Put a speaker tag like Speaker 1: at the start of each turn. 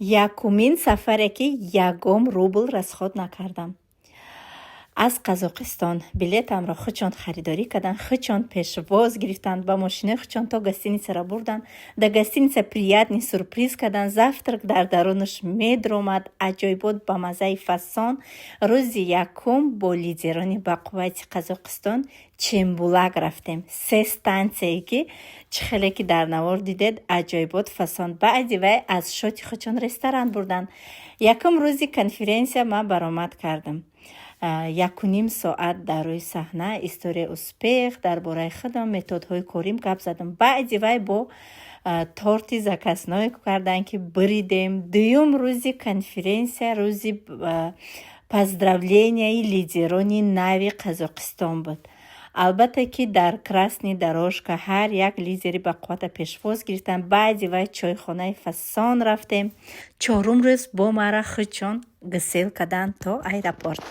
Speaker 1: Якумин сафаре ки ягом рубл расход накардам. аз Қазоқистон билетамро хучон харидорӣ карданд, хучон пешвоз гирифтанд, ба мошинаи хучон то гостиницаро бурданд. Дар гостиница приятный сюрприз карданд. Завтрак дар дарунаш медромад, аҷоибот ба маззаи фасон. рӯзи якум бо лидерони бақуввати Қазоқистон Чембулак рафтем. 3 станция ки чихеле ки дар навор дидед, аҷоибот фасон. баъди вай аз шоти хучон ресторан бурданд. Якум рӯзи конференсия ман баромад кардам. 1.5 соат дар рӯи саҳна историяи успех дар бораи худам, методҳои корим гап задам. баъди вай бо торти закасное карданд ки биридем. дуюм рӯзи конференсия рӯзи поздравлениyaи лидерони нави Қазоқистон буд. албатта ки дар красни дорожка ҳар як лидери бақуввата пешвоз гирифтанд. баъди вай чойхонаи фасон рафтем. чорум рӯз бо мара хучон гисел карданд то аэропорт.